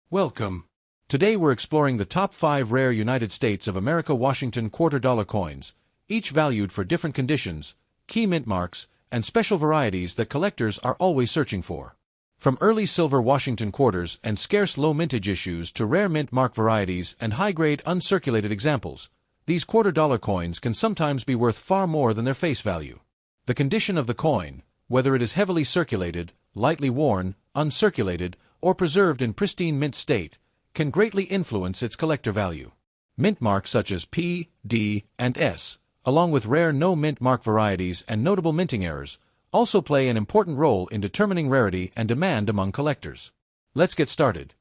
Welcome. Today we're exploring the top 5 rare United States of America Washington quarter-dollar coins, each valued for different conditions, key mint marks, and special varieties that collectors are always searching for. From early silver Washington quarters and scarce low-mintage issues to rare mint mark varieties and high-grade uncirculated examples, these quarter-dollar coins can sometimes be worth far more than their face value. The condition of the coin, whether it is heavily circulated, lightly worn, uncirculated, or preserved in pristine mint state, can greatly influence its collector value. Mint marks such as P, D, and S, along with rare no-mint mark varieties and notable minting errors, also play an important role in determining rarity and demand among collectors. Let's get started.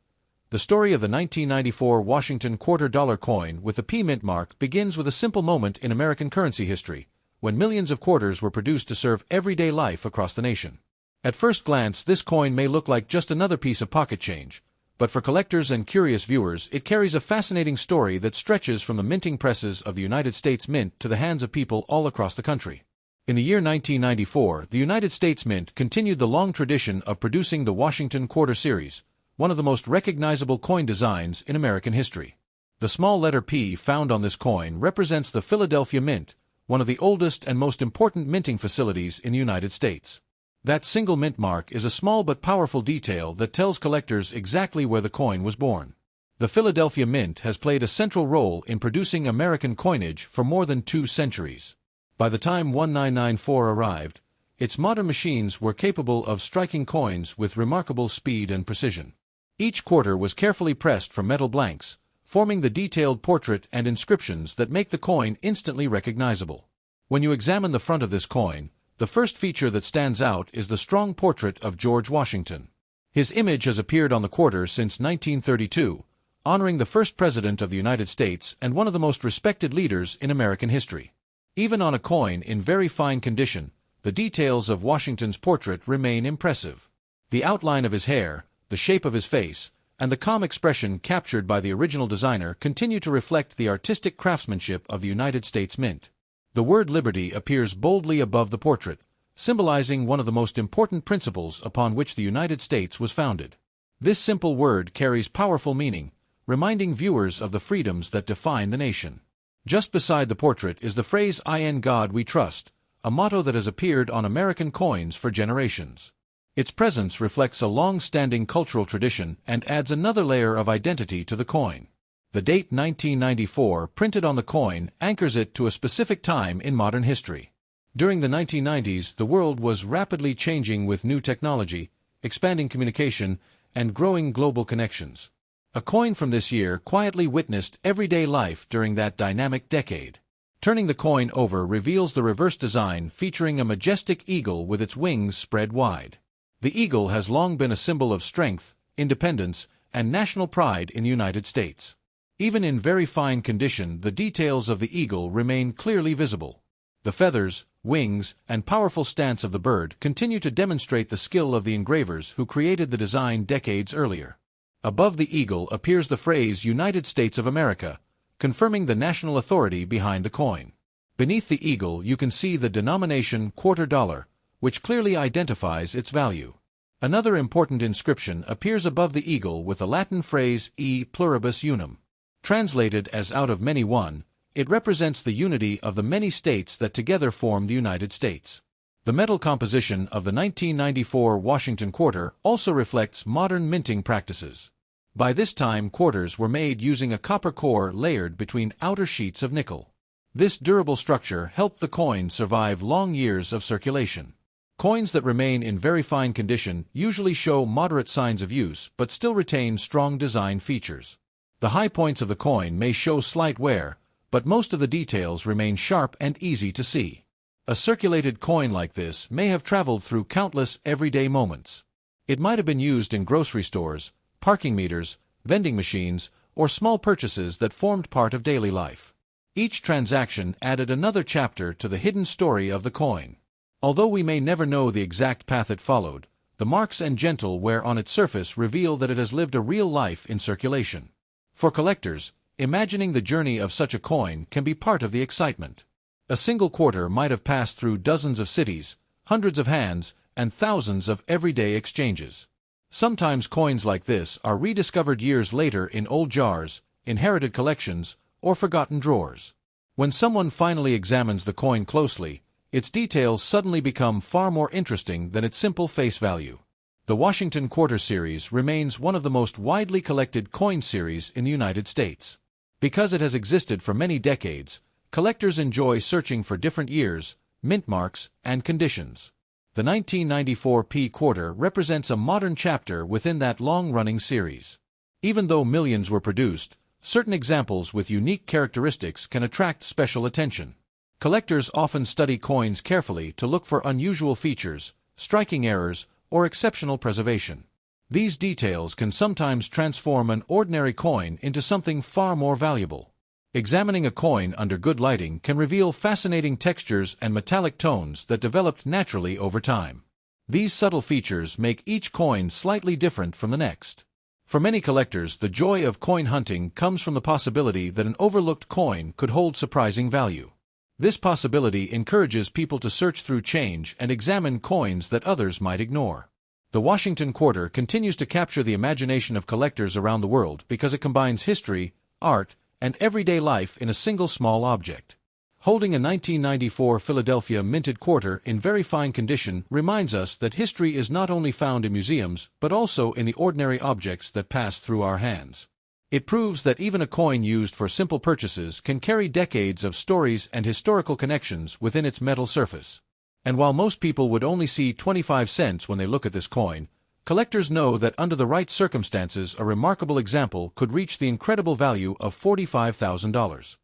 The story of the 1994 Washington quarter-dollar coin with the P mint mark begins with a simple moment in American currency history, when millions of quarters were produced to serve everyday life across the nation. At first glance, this coin may look like just another piece of pocket change, but for collectors and curious viewers, it carries a fascinating story that stretches from the minting presses of the United States Mint to the hands of people all across the country. In the year 1994, the United States Mint continued the long tradition of producing the Washington Quarter Series, one of the most recognizable coin designs in American history. The small letter P found on this coin represents the Philadelphia Mint, one of the oldest and most important minting facilities in the United States. That single mint mark is a small but powerful detail that tells collectors exactly where the coin was born. The Philadelphia Mint has played a central role in producing American coinage for more than 2 centuries. By the time 1994 arrived, its modern machines were capable of striking coins with remarkable speed and precision. Each quarter was carefully pressed from metal blanks, forming the detailed portrait and inscriptions that make the coin instantly recognizable. When you examine the front of this coin, the first feature that stands out is the strong portrait of George Washington. His image has appeared on the quarter since 1932, honoring the first president of the United States and one of the most respected leaders in American history. Even on a coin in very fine condition, the details of Washington's portrait remain impressive. The outline of his hair, the shape of his face, and the calm expression captured by the original designer continue to reflect the artistic craftsmanship of the United States Mint. The word liberty appears boldly above the portrait, symbolizing one of the most important principles upon which the United States was founded. This simple word carries powerful meaning, reminding viewers of the freedoms that define the nation. Just beside the portrait is the phrase "In God We Trust," a motto that has appeared on American coins for generations. Its presence reflects a long-standing cultural tradition and adds another layer of identity to the coin. The date 1994 printed on the coin anchors it to a specific time in modern history. During the 1990s, the world was rapidly changing with new technology, expanding communication, and growing global connections. A coin from this year quietly witnessed everyday life during that dynamic decade. Turning the coin over reveals the reverse design featuring a majestic eagle with its wings spread wide. The eagle has long been a symbol of strength, independence, and national pride in the United States. Even in very fine condition, the details of the eagle remain clearly visible. The feathers, wings, and powerful stance of the bird continue to demonstrate the skill of the engravers who created the design decades earlier. Above the eagle appears the phrase "United States of America," confirming the national authority behind the coin. Beneath the eagle you can see the denomination quarter dollar, which clearly identifies its value. Another important inscription appears above the eagle with the Latin phrase "E pluribus unum." Translated as "out of many one," it represents the unity of the many states that together form the United States. The metal composition of the 1994 Washington quarter also reflects modern minting practices. By this time, quarters were made using a copper core layered between outer sheets of nickel. This durable structure helped the coin survive long years of circulation. Coins that remain in very fine condition usually show moderate signs of use but still retain strong design features. The high points of the coin may show slight wear, but most of the details remain sharp and easy to see. A circulated coin like this may have traveled through countless everyday moments. It might have been used in grocery stores, parking meters, vending machines, or small purchases that formed part of daily life. Each transaction added another chapter to the hidden story of the coin. Although we may never know the exact path it followed, the marks and gentle wear on its surface reveal that it has lived a real life in circulation. For collectors, imagining the journey of such a coin can be part of the excitement. A single quarter might have passed through dozens of cities, hundreds of hands, and thousands of everyday exchanges. Sometimes coins like this are rediscovered years later in old jars, inherited collections, or forgotten drawers. When someone finally examines the coin closely, its details suddenly become far more interesting than its simple face value. The Washington Quarter Series remains one of the most widely collected coin series in the United States. Because it has existed for many decades, collectors enjoy searching for different years, mint marks, and conditions. The 1994 P quarter represents a modern chapter within that long-running series. Even though millions were produced, certain examples with unique characteristics can attract special attention. Collectors often study coins carefully to look for unusual features, striking errors, or exceptional preservation. These details can sometimes transform an ordinary coin into something far more valuable. Examining a coin under good lighting can reveal fascinating textures and metallic tones that developed naturally over time. These subtle features make each coin slightly different from the next. For many collectors, the joy of coin hunting comes from the possibility that an overlooked coin could hold surprising value. This possibility encourages people to search through change and examine coins that others might ignore. The Washington Quarter continues to capture the imagination of collectors around the world because it combines history, art, and everyday life in a single small object. Holding a 1994 Philadelphia minted quarter in very fine condition reminds us that history is not only found in museums but also in the ordinary objects that pass through our hands. It proves that even a coin used for simple purchases can carry decades of stories and historical connections within its metal surface. And while most people would only see 25 cents when they look at this coin, collectors know that under the right circumstances a remarkable example could reach the incredible value of $45,000.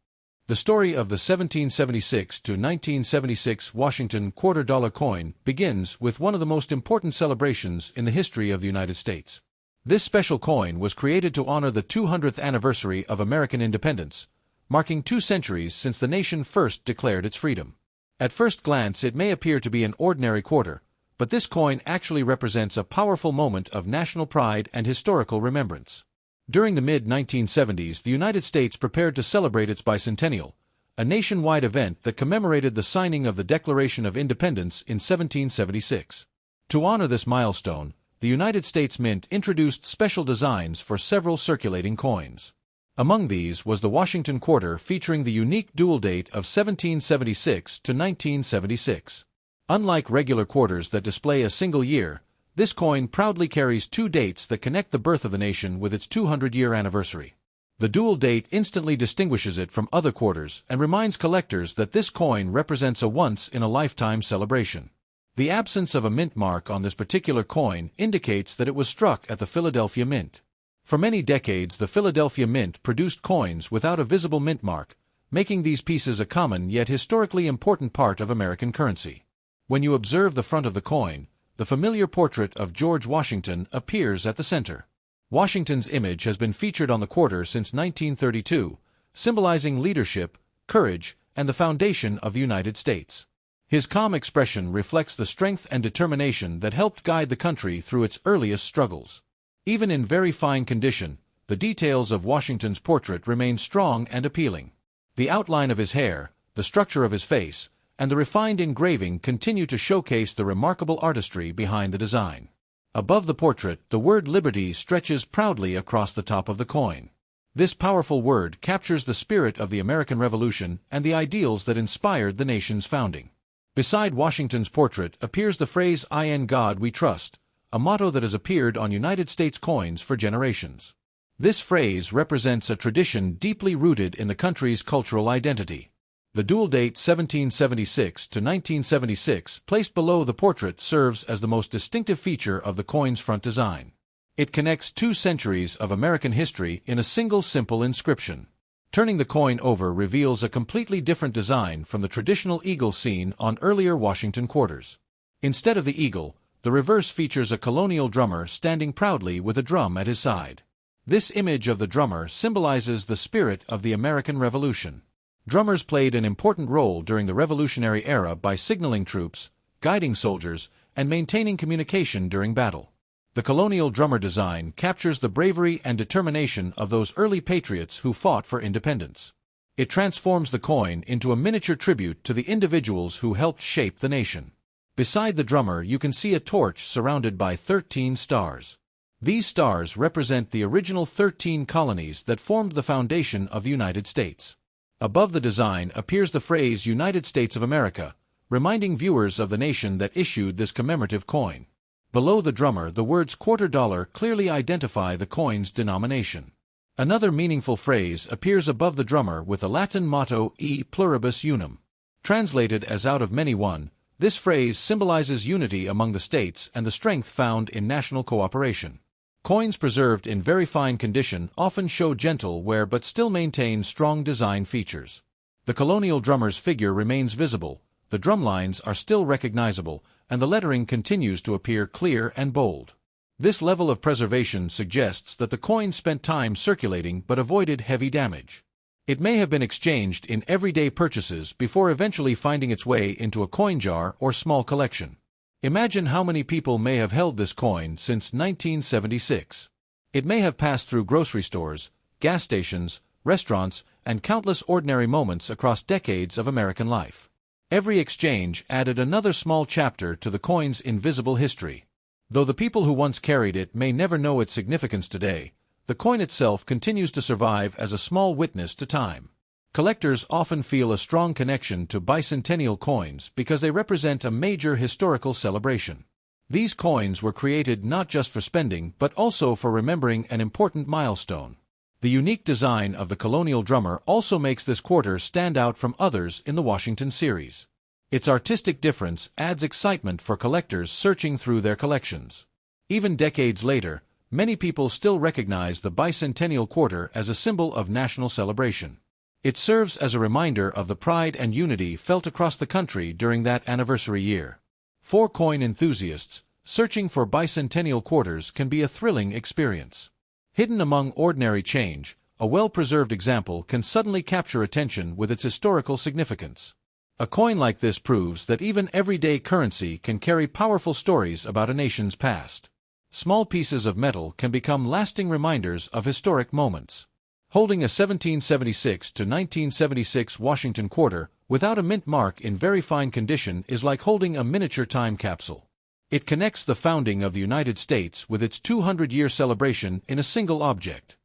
The story of the 1776 to 1976 Washington quarter-dollar coin begins with one of the most important celebrations in the history of the United States. This special coin was created to honor the 200th anniversary of American independence, marking 2 centuries since the nation first declared its freedom. At first glance it may appear to be an ordinary quarter, but this coin actually represents a powerful moment of national pride and historical remembrance. During the mid-1970s, the United States prepared to celebrate its bicentennial, a nationwide event that commemorated the signing of the Declaration of Independence in 1776. To honor this milestone, the United States Mint introduced special designs for several circulating coins. Among these was the Washington Quarter featuring the unique dual date of 1776 to 1976. Unlike regular quarters that display a single year, this coin proudly carries 2 dates that connect the birth of the nation with its 200-year anniversary. The dual date instantly distinguishes it from other quarters and reminds collectors that this coin represents a once-in-a-lifetime celebration. The absence of a mint mark on this particular coin indicates that it was struck at the Philadelphia Mint. For many decades, the Philadelphia Mint produced coins without a visible mint mark, making these pieces a common yet historically important part of American currency. When you observe the front of the coin, the familiar portrait of George Washington appears at the center. Washington's image has been featured on the quarter since 1932, symbolizing leadership, courage, and the foundation of the United States. His calm expression reflects the strength and determination that helped guide the country through its earliest struggles. Even in very fine condition, the details of Washington's portrait remain strong and appealing. The outline of his hair, the structure of his face, and the refined engraving continue to showcase the remarkable artistry behind the design. Above the portrait, the word Liberty stretches proudly across the top of the coin. This powerful word captures the spirit of the American Revolution and the ideals that inspired the nation's founding. Beside Washington's portrait appears the phrase "In God We Trust," a motto that has appeared on United States coins for generations. This phrase represents a tradition deeply rooted in the country's cultural identity. The dual date 1776 to 1976 placed below the portrait serves as the most distinctive feature of the coin's front design. It connects 2 centuries of American history in a single simple inscription. Turning the coin over reveals a completely different design from the traditional eagle seen on earlier Washington quarters. Instead of the eagle, the reverse features a colonial drummer standing proudly with a drum at his side. This image of the drummer symbolizes the spirit of the American Revolution. Drummers played an important role during the Revolutionary era by signaling troops, guiding soldiers, and maintaining communication during battle. The colonial drummer design captures the bravery and determination of those early patriots who fought for independence. It transforms the coin into a miniature tribute to the individuals who helped shape the nation. Beside the drummer you can see a torch surrounded by 13 stars. These stars represent the original 13 colonies that formed the foundation of the United States. Above the design appears the phrase United States of America, reminding viewers of the nation that issued this commemorative coin. Below the drummer, the words quarter dollar clearly identify the coin's denomination. Another meaningful phrase appears above the drummer with the Latin motto E pluribus unum. Translated as out of many one, this phrase symbolizes unity among the states and the strength found in national cooperation. Coins preserved in very fine condition often show gentle wear but still maintain strong design features. The colonial drummer's figure remains visible, the drum lines are still recognizable, and the lettering continues to appear clear and bold. This level of preservation suggests that the coin spent time circulating but avoided heavy damage. It may have been exchanged in everyday purchases before eventually finding its way into a coin jar or small collection. Imagine how many people may have held this coin since 1976. It may have passed through grocery stores, gas stations, restaurants, and countless ordinary moments across decades of American life. Every exchange added another small chapter to the coin's invisible history. Though the people who once carried it may never know its significance today, the coin itself continues to survive as a small witness to time. Collectors often feel a strong connection to bicentennial coins because they represent a major historical celebration. These coins were created not just for spending but also for remembering an important milestone. The unique design of the colonial drummer also makes this quarter stand out from others in the Washington series. Its artistic difference adds excitement for collectors searching through their collections. Even decades later, many people still recognize the bicentennial quarter as a symbol of national celebration. It serves as a reminder of the pride and unity felt across the country during that anniversary year. For coin enthusiasts, searching for bicentennial quarters can be a thrilling experience. Hidden among ordinary change, a well-preserved example can suddenly capture attention with its historical significance. A coin like this proves that even everyday currency can carry powerful stories about a nation's past. Small pieces of metal can become lasting reminders of historic moments. Holding a 1776 to 1976 Washington quarter without a mint mark in very fine condition is like holding a miniature time capsule. It connects the founding of the United States with its 200-year celebration in a single object.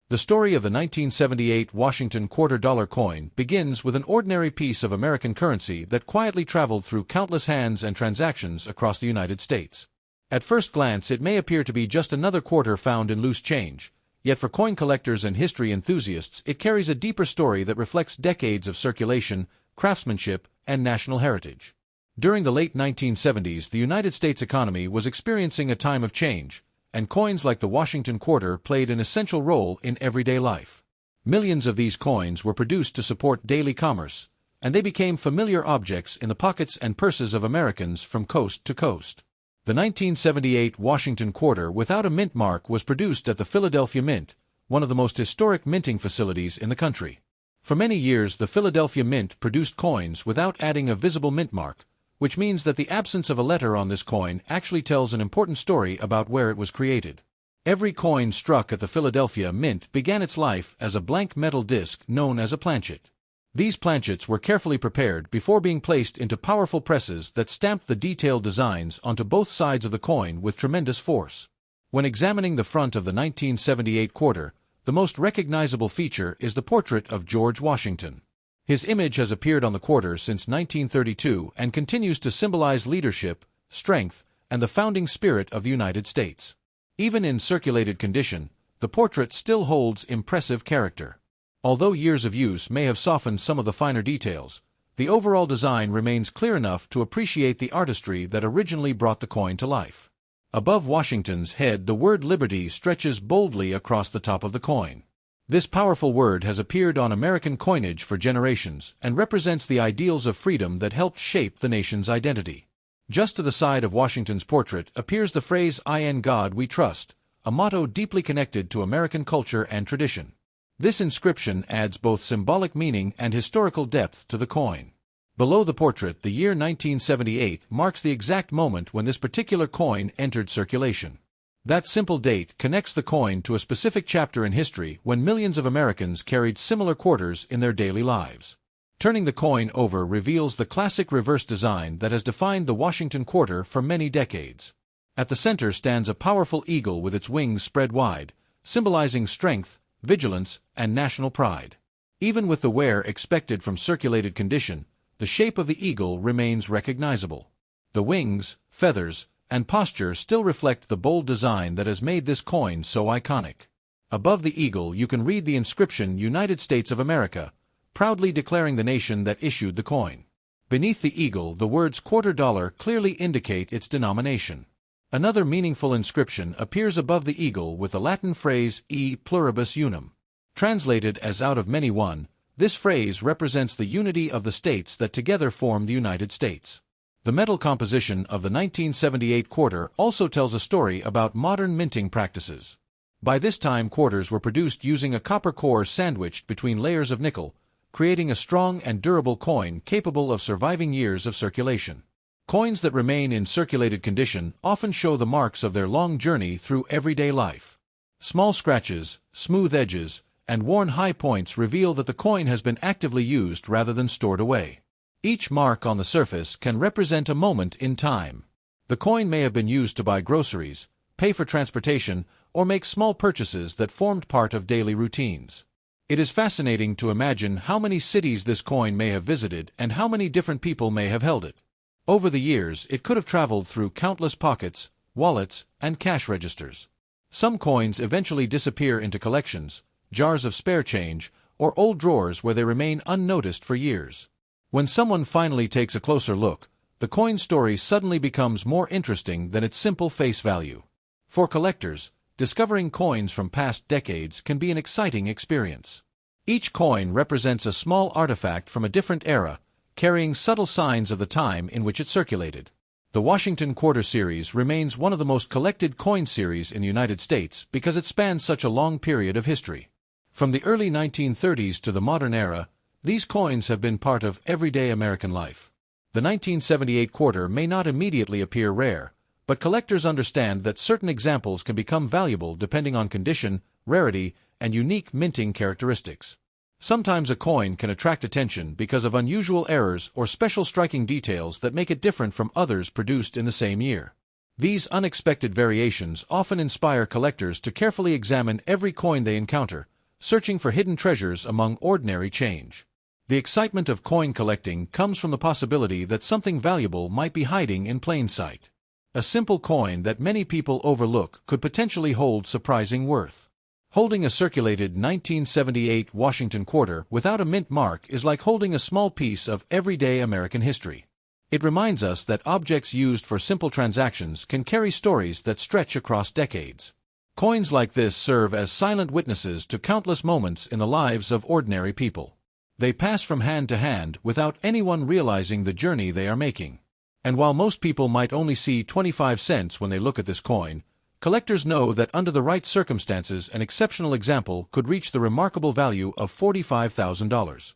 The story of the 1978 Washington quarter-dollar coin begins with an ordinary piece of American currency that quietly traveled through countless hands and transactions across the United States. At first glance, it may appear to be just another quarter found in loose change, yet for coin collectors and history enthusiasts, it carries a deeper story that reflects decades of circulation, craftsmanship, and national heritage. During the late 1970s, the United States economy was experiencing a time of change, and coins like the Washington quarter played an essential role in everyday life. Millions of these coins were produced to support daily commerce, and they became familiar objects in the pockets and purses of Americans from coast to coast. The 1978 Washington quarter without a mint mark was produced at the Philadelphia Mint, one of the most historic minting facilities in the country. For many years, the Philadelphia Mint produced coins without adding a visible mint mark, which means that the absence of a letter on this coin actually tells an important story about where it was created. Every coin struck at the Philadelphia Mint began its life as a blank metal disc known as a planchet. These planchets were carefully prepared before being placed into powerful presses that stamped the detailed designs onto both sides of the coin with tremendous force. When examining the front of the 1978 quarter, the most recognizable feature is the portrait of George Washington. His image has appeared on the quarter since 1932 and continues to symbolize leadership, strength, and the founding spirit of the United States. Even in circulated condition, the portrait still holds impressive character. Although years of use may have softened some of the finer details, the overall design remains clear enough to appreciate the artistry that originally brought the coin to life. Above Washington's head, the word Liberty stretches boldly across the top of the coin. This powerful word has appeared on American coinage for generations and represents the ideals of freedom that helped shape the nation's identity. Just to the side of Washington's portrait appears the phrase "In God We Trust," a motto deeply connected to American culture and tradition. This inscription adds both symbolic meaning and historical depth to the coin. Below the portrait, the year 1978 marks the exact moment when this particular coin entered circulation. That simple date connects the coin to a specific chapter in history when millions of Americans carried similar quarters in their daily lives. Turning the coin over reveals the classic reverse design that has defined the Washington quarter for many decades. At the center stands a powerful eagle with its wings spread wide, symbolizing strength, vigilance, and national pride. Even with the wear expected from circulated condition, the shape of the eagle remains recognizable. The wings, feathers, and posture still reflect the bold design that has made this coin so iconic. Above the eagle you can read the inscription United States of America, proudly declaring the nation that issued the coin. Beneath the eagle, the words $quarter clearly indicate its denomination. Another meaningful inscription appears above the eagle with the Latin phrase E pluribus unum. Translated as out of many one, this phrase represents the unity of the states that together form the United States. The metal composition of the 1978 quarter also tells a story about modern minting practices. By this time, quarters were produced using a copper core sandwiched between layers of nickel, creating a strong and durable coin capable of surviving years of circulation. Coins that remain in circulated condition often show the marks of their long journey through everyday life. Small scratches, smooth edges, and worn high points reveal that the coin has been actively used rather than stored away. Each mark on the surface can represent a moment in time. The coin may have been used to buy groceries, pay for transportation, or make small purchases that formed part of daily routines. It is fascinating to imagine how many cities this coin may have visited and how many different people may have held it. Over the years, it could have traveled through countless pockets, wallets, and cash registers. Some coins eventually disappear into collections, jars of spare change, or old drawers where they remain unnoticed for years. When someone finally takes a closer look, the coin story suddenly becomes more interesting than its simple face value. For collectors, discovering coins from past decades can be an exciting experience. Each coin represents a small artifact from a different era, carrying subtle signs of the time in which it circulated. The Washington Quarter Series remains one of the most collected coin series in the United States because it spans such a long period of history. From the early 1930s to the modern era, these coins have been part of everyday American life. The 1978 quarter may not immediately appear rare, but collectors understand that certain examples can become valuable depending on condition, rarity, and unique minting characteristics. Sometimes a coin can attract attention because of unusual errors or special striking details that make it different from others produced in the same year. These unexpected variations often inspire collectors to carefully examine every coin they encounter, searching for hidden treasures among ordinary change. The excitement of coin collecting comes from the possibility that something valuable might be hiding in plain sight. A simple coin that many people overlook could potentially hold surprising worth. Holding a circulated 1978 Washington quarter without a mint mark is like holding a small piece of everyday American history. It reminds us that objects used for simple transactions can carry stories that stretch across decades. Coins like this serve as silent witnesses to countless moments in the lives of ordinary people. They pass from hand to hand without anyone realizing the journey they are making. And while most people might only see 25 cents when they look at this coin, collectors know that under the right circumstances an exceptional example could reach the remarkable value of $45,000.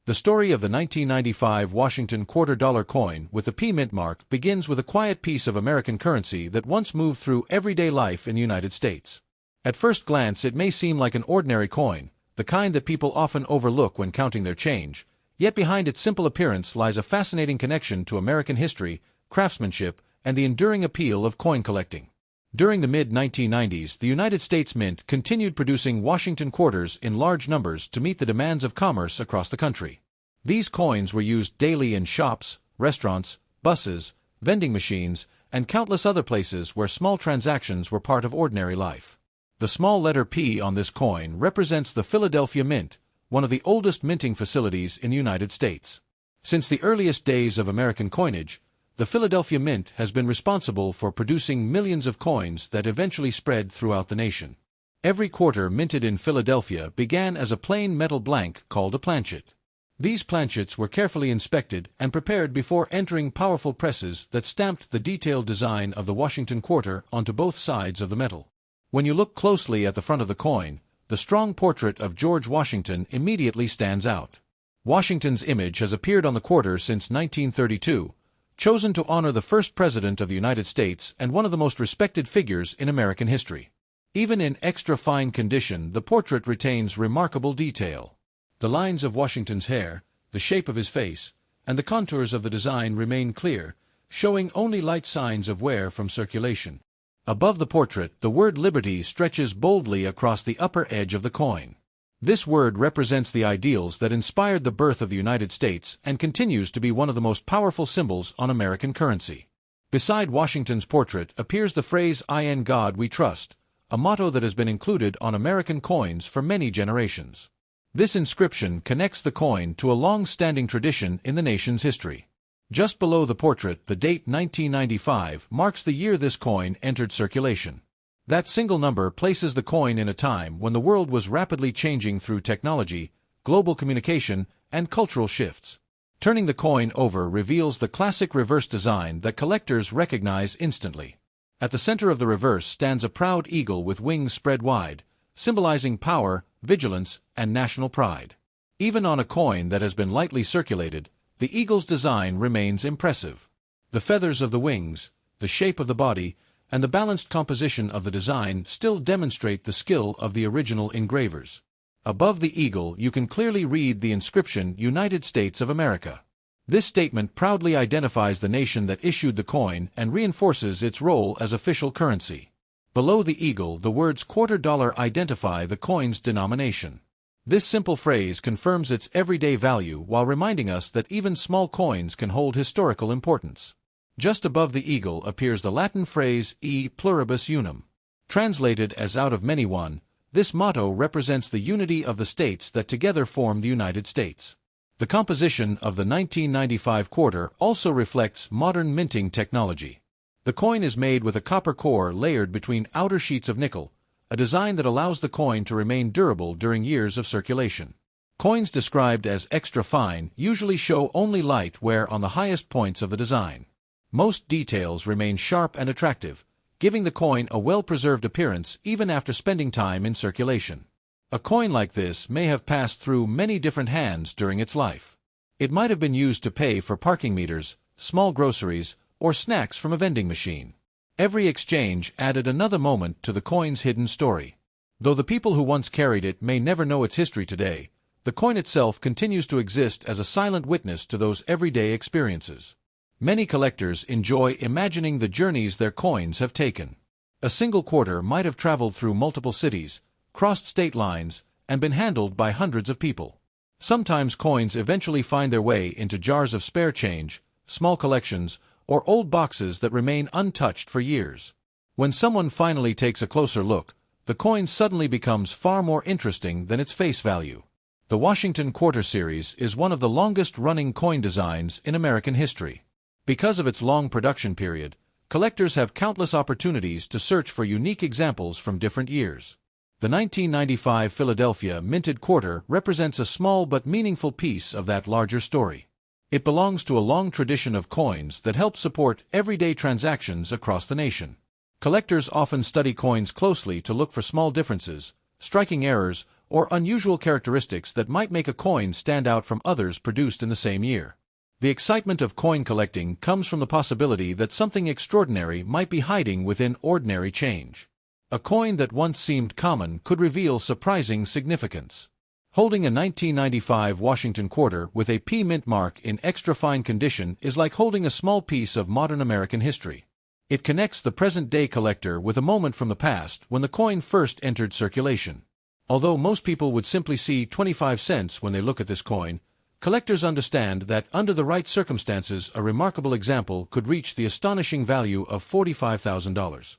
The story of the 1995 Washington $quarter coin with the P mint mark begins with a quiet piece of American currency that once moved through everyday life in the United States. At first glance it may seem like an ordinary coin, the kind that people often overlook when counting their change, yet behind its simple appearance lies a fascinating connection to American history, craftsmanship, and the enduring appeal of coin collecting. During the mid-1990s, the United States Mint continued producing Washington quarters in large numbers to meet the demands of commerce across the country. These coins were used daily in shops, restaurants, buses, vending machines, and countless other places where small transactions were part of ordinary life. The small letter P on this coin represents the Philadelphia Mint, one of the oldest minting facilities in the United States. Since the earliest days of American coinage, the Philadelphia Mint has been responsible for producing millions of coins that eventually spread throughout the nation. Every quarter minted in Philadelphia began as a plain metal blank called a planchet. These planchets were carefully inspected and prepared before entering powerful presses that stamped the detailed design of the Washington quarter onto both sides of the metal. When you look closely at the front of the coin, the strong portrait of George Washington immediately stands out. Washington's image has appeared on the quarter since 1932, chosen to honor the first President of the United States and one of the most respected figures in American history. Even in extra-fine condition, the portrait retains remarkable detail. The lines of Washington's hair, the shape of his face, and the contours of the design remain clear, showing only light signs of wear from circulation. Above the portrait, the word Liberty stretches boldly across the upper edge of the coin. This word represents the ideals that inspired the birth of the United States and continues to be one of the most powerful symbols on American currency. Beside Washington's portrait appears the phrase "In God We Trust," a motto that has been included on American coins for many generations. This inscription connects the coin to a long-standing tradition in the nation's history. Just below the portrait, the date 1995 marks the year this coin entered circulation. That single number places the coin in a time when the world was rapidly changing through technology, global communication, and cultural shifts. Turning the coin over reveals the classic reverse design that collectors recognize instantly. At the center of the reverse stands a proud eagle with wings spread wide, symbolizing power, vigilance, and national pride. Even on a coin that has been lightly circulated, the eagle's design remains impressive. The feathers of the wings, the shape of the body, and the balanced composition of the design still demonstrate the skill of the original engravers. Above the eagle you can clearly read the inscription United States of America. This statement proudly identifies the nation that issued the coin and reinforces its role as official currency. Below the eagle, the words "quarter dollar" identify the coin's denomination. This simple phrase confirms its everyday value while reminding us that even small coins can hold historical importance. Just above the eagle appears the Latin phrase "E pluribus unum." Translated as "out of many one," this motto represents the unity of the states that together form the United States. The composition of the 1995 quarter also reflects modern minting technology. The coin is made with a copper core layered between outer sheets of nickel, a design that allows the coin to remain durable during years of circulation. Coins described as extra fine usually show only light wear on the highest points of the design. Most details remain sharp and attractive, giving the coin a well-preserved appearance even after spending time in circulation. A coin like this may have passed through many different hands during its life. It might have been used to pay for parking meters, small groceries, or snacks from a vending machine. Every exchange added another moment to the coin's hidden story. Though the people who once carried it may never know its history today, the coin itself continues to exist as a silent witness to those everyday experiences. Many collectors enjoy imagining the journeys their coins have taken. A single quarter might have traveled through multiple cities, crossed state lines, and been handled by hundreds of people. Sometimes coins eventually find their way into jars of spare change, small collections, or old boxes that remain untouched for years. When someone finally takes a closer look, the coin suddenly becomes far more interesting than its face value. The Washington Quarter Series is one of the longest-running coin designs in American history. Because of its long production period, collectors have countless opportunities to search for unique examples from different years. The 1995 Philadelphia minted quarter represents a small but meaningful piece of that larger story. It belongs to a long tradition of coins that help support everyday transactions across the nation. Collectors often study coins closely to look for small differences, striking errors, or unusual characteristics that might make a coin stand out from others produced in the same year. The excitement of coin collecting comes from the possibility that something extraordinary might be hiding within ordinary change. A coin that once seemed common could reveal surprising significance. Holding a 1995 Washington quarter with a P mint mark in extra fine condition is like holding a small piece of modern American history. It connects the present-day collector with a moment from the past when the coin first entered circulation. Although most people would simply see 25 cents when they look at this coin, collectors understand that under the right circumstances a remarkable example could reach the astonishing value of $45,000.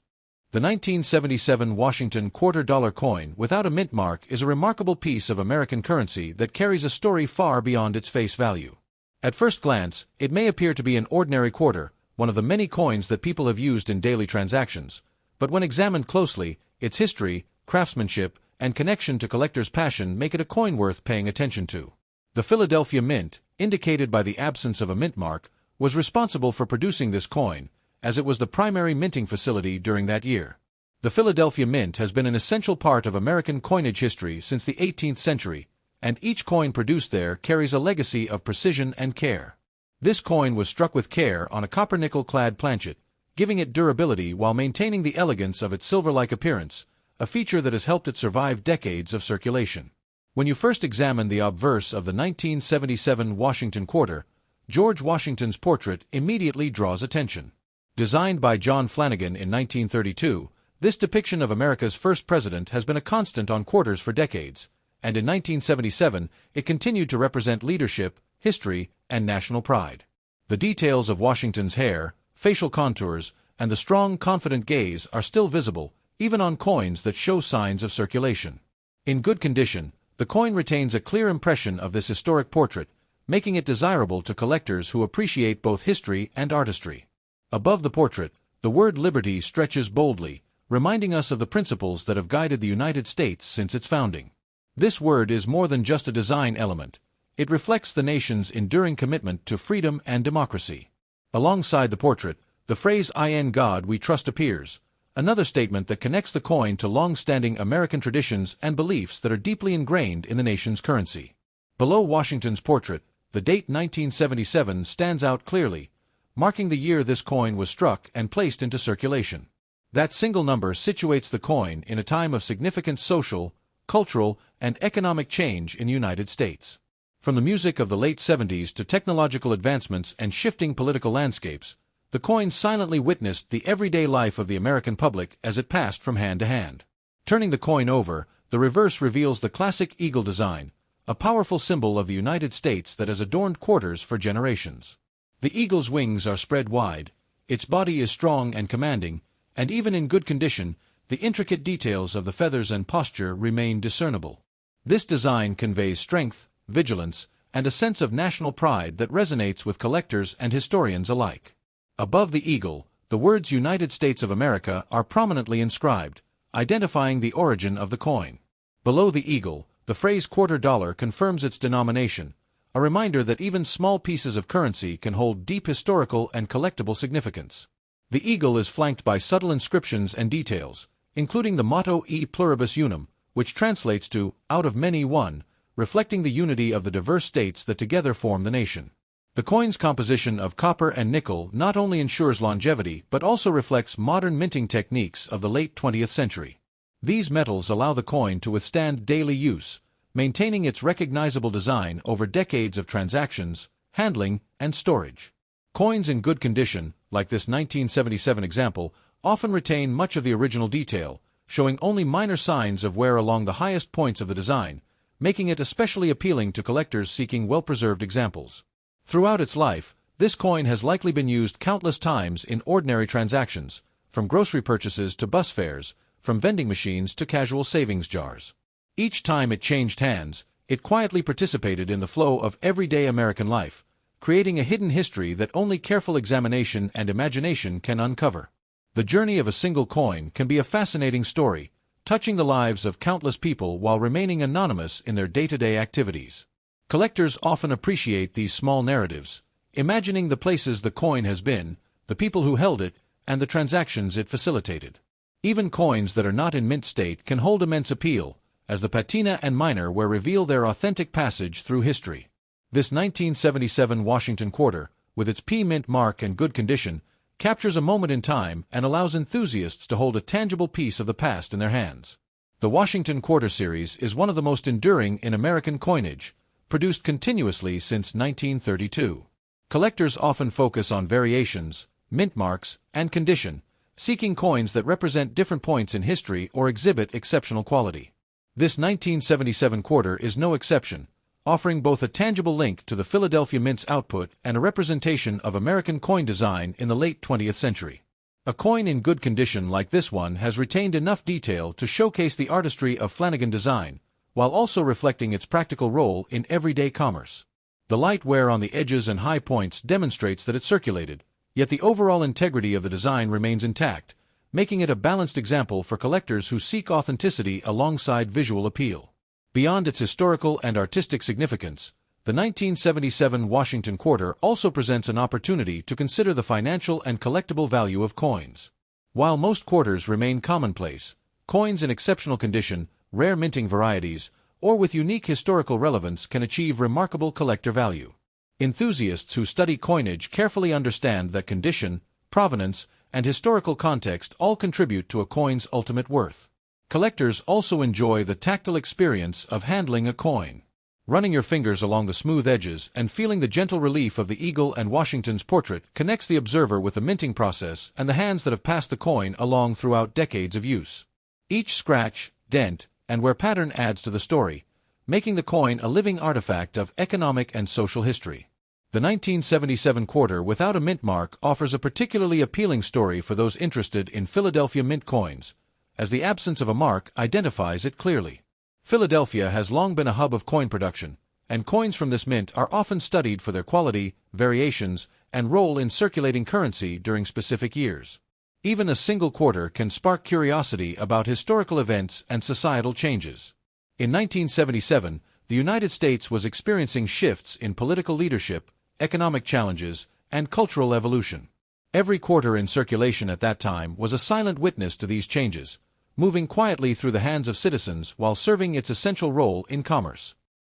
The 1977 Washington quarter-dollar coin without a mint mark is a remarkable piece of American currency that carries a story far beyond its face value. At first glance, it may appear to be an ordinary quarter, one of the many coins that people have used in daily transactions, but when examined closely, its history, craftsmanship, and connection to collectors' passion make it a coin worth paying attention to. The Philadelphia Mint, indicated by the absence of a mint mark, was responsible for producing this coin, as it was the primary minting facility during that year. The Philadelphia Mint has been an essential part of American coinage history since the 18th century, and each coin produced there carries a legacy of precision and care. This coin was struck with care on a copper-nickel-clad planchet, giving it durability while maintaining the elegance of its silver-like appearance, a feature that has helped it survive decades of circulation. When you first examine the obverse of the 1977 Washington quarter, George Washington's portrait immediately draws attention. Designed by John Flanagan in 1932, this depiction of America's first president has been a constant on quarters for decades, and in 1977 it continued to represent leadership, history, and national pride. The details of Washington's hair, facial contours, and the strong, confident gaze are still visible, even on coins that show signs of circulation. In good condition, the coin retains a clear impression of this historic portrait, making it desirable to collectors who appreciate both history and artistry. Above the portrait, the word liberty stretches boldly, reminding us of the principles that have guided the United States since its founding. This word is more than just a design element. It reflects the nation's enduring commitment to freedom and democracy. Alongside the portrait, the phrase "In God We Trust" appears, another statement that connects the coin to long-standing American traditions and beliefs that are deeply ingrained in the nation's currency. Below Washington's portrait, the date 1977 stands out clearly, marking the year this coin was struck and placed into circulation. That single number situates the coin in a time of significant social, cultural, and economic change in the United States. From the music of the late 70s to technological advancements and shifting political landscapes, the coin silently witnessed the everyday life of the American public as it passed from hand to hand. Turning the coin over, the reverse reveals the classic eagle design, a powerful symbol of the United States that has adorned quarters for generations. The eagle's wings are spread wide, its body is strong and commanding, and even in good condition, the intricate details of the feathers and posture remain discernible. This design conveys strength, vigilance, and a sense of national pride that resonates with collectors and historians alike. Above the eagle, the words United States of America are prominently inscribed, identifying the origin of the coin. Below the eagle, the phrase "quarter dollar" confirms its denomination, a reminder that even small pieces of currency can hold deep historical and collectible significance. The eagle is flanked by subtle inscriptions and details, including the motto "E pluribus unum," which translates to "out of many one," reflecting the unity of the diverse states that together form the nation. The coin's composition of copper and nickel not only ensures longevity but also reflects modern minting techniques of the late 20th century. These metals allow the coin to withstand daily use, maintaining its recognizable design over decades of transactions, handling, and storage. Coins in good condition, like this 1977 example, often retain much of the original detail, showing only minor signs of wear along the highest points of the design, making it especially appealing to collectors seeking well-preserved examples. Throughout its life, this coin has likely been used countless times in ordinary transactions, from grocery purchases to bus fares, from vending machines to casual savings jars. Each time it changed hands, it quietly participated in the flow of everyday American life, creating a hidden history that only careful examination and imagination can uncover. The journey of a single coin can be a fascinating story, touching the lives of countless people while remaining anonymous in their day-to-day activities. Collectors often appreciate these small narratives, imagining the places the coin has been, the people who held it, and the transactions it facilitated. Even coins that are not in mint state can hold immense appeal, as the patina and minor ware reveal their authentic passage through history. This 1977 Washington quarter, with its P mint mark and good condition, captures a moment in time and allows enthusiasts to hold a tangible piece of the past in their hands. The Washington Quarter Series is one of the most enduring in American coinage, produced continuously since 1932. Collectors often focus on variations, mint marks, and condition, seeking coins that represent different points in history or exhibit exceptional quality. This 1977 quarter is no exception, offering both a tangible link to the Philadelphia Mint's output and a representation of American coin design in the late 20th century. A coin in good condition like this one has retained enough detail to showcase the artistry of Flanagan design, while also reflecting its practical role in everyday commerce. The light wear on the edges and high points demonstrates that it circulated, yet the overall integrity of the design remains intact, making it a balanced example for collectors who seek authenticity alongside visual appeal. Beyond its historical and artistic significance, the 1977 Washington Quarter also presents an opportunity to consider the financial and collectible value of coins. While most quarters remain commonplace, coins in exceptional condition, rare minting varieties, or with unique historical relevance can achieve remarkable collector value. Enthusiasts who study coinage carefully understand that condition, provenance, and historical context all contribute to a coin's ultimate worth. Collectors also enjoy the tactile experience of handling a coin. Running your fingers along the smooth edges and feeling the gentle relief of the eagle and Washington's portrait connects the observer with the minting process and the hands that have passed the coin along throughout decades of use. Each scratch, dent, and wear pattern adds to the story, making the coin a living artifact of economic and social history. The 1977 quarter without a mint mark offers a particularly appealing story for those interested in Philadelphia mint coins, as the absence of a mark identifies it clearly. Philadelphia has long been a hub of coin production, and coins from this mint are often studied for their quality, variations, and role in circulating currency during specific years. Even a single quarter can spark curiosity about historical events and societal changes. In 1977, the United States was experiencing shifts in political leadership, economic challenges, and cultural evolution. Every quarter in circulation at that time was a silent witness to these changes, moving quietly through the hands of citizens while serving its essential role in commerce.